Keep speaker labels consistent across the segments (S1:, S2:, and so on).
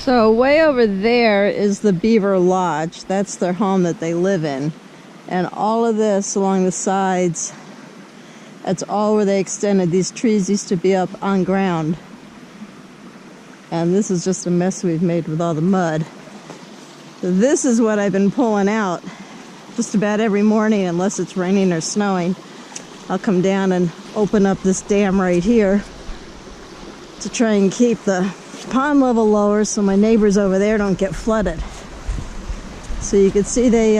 S1: So way over there is the Beaver Lodge. That's their home that they live in. And all of this along the sides, that's all where they extended. These trees used to be up on ground. And this is just a mess we've made with all the mud. So this is what I've been pulling out just about every morning, unless it's raining or snowing. I'll come down and open up this dam right here to try and keep the pond level lower so my neighbors over there don't get flooded. So you can see they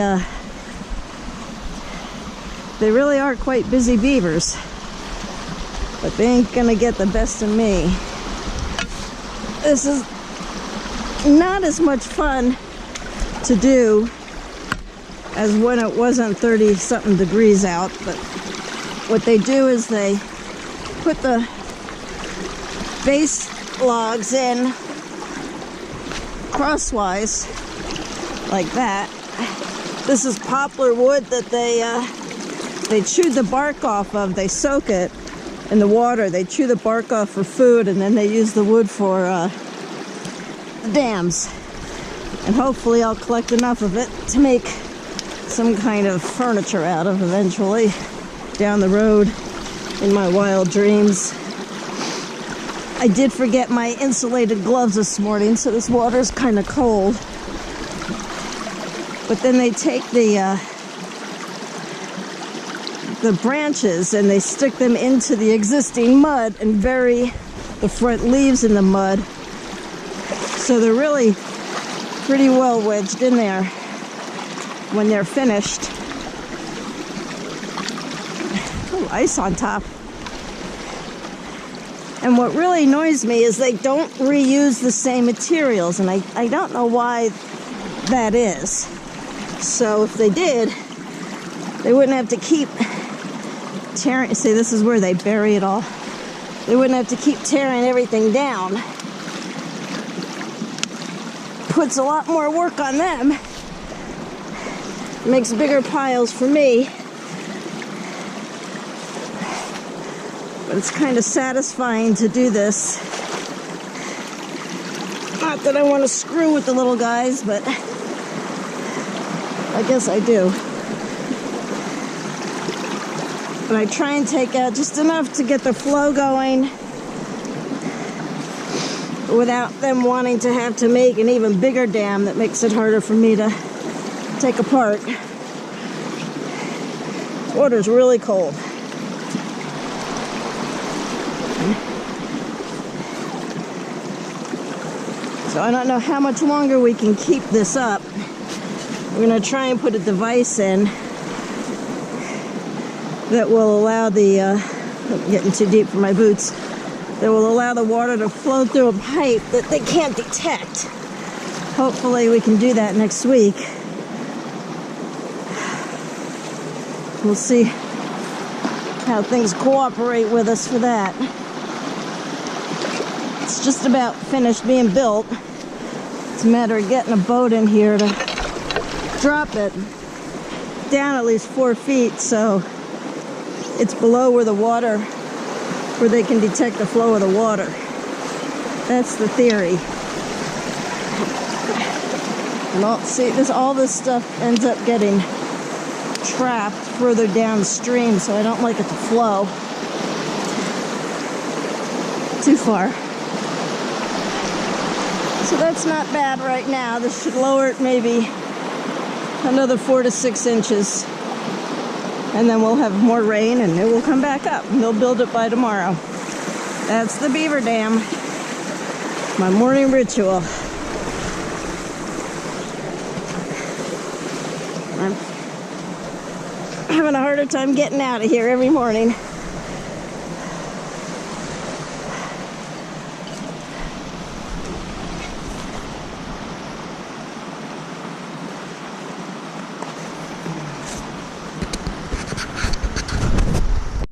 S1: really are quite busy beavers, but they ain't gonna get the best of me. This is not as much fun to do as when it wasn't 30-something degrees out, but what they do is they put the base logs in crosswise like that. This is poplar wood that they chew the bark off of. They soak it in the water. They chew the bark off for food, and then they use the wood for the dams. And hopefully I'll collect enough of it to make some kind of furniture out of eventually down the road in my wild dreams. I did forget my insulated gloves this morning, so this water's kind of cold. But then they take the branches and they stick them into the existing mud and bury the front leaves in the mud. So they're really pretty well wedged in there when they're finished. Oh, ice on top. And what really annoys me is they don't reuse the same materials, and I don't know why that is. So if they did, they wouldn't have to keep tearing. See, this is where they bury it all. They wouldn't have to keep tearing everything down. Puts a lot more work on them. Makes bigger piles for me. But it's kind of satisfying to do this. Not that I want to screw with the little guys, but I guess I do. But I try and take out just enough to get the flow going without them wanting to have to make an even bigger dam that makes it harder for me to take apart. Water's really cold. So I don't know how much longer we can keep this up. We're going to try and put a device in that will allow the, I'm getting too deep for my boots, that will allow the water to flow through a pipe that they can't detect. Hopefully we can do that next week. We'll see how things cooperate with us for that. It's just about finished being built. It's a matter of getting a boat in here to drop it down at least 4 feet so it's below where the water, where they can detect the flow of the water. That's the theory. And all this stuff ends up getting trapped further downstream, so I don't like it to flow too far. So that's not bad right now. This should lower it maybe another 4 to 6 inches. And then we'll have more rain and it will come back up. And they'll build it by tomorrow. That's the Beaver Dam. My morning ritual. I'm having a harder time getting out of here every morning.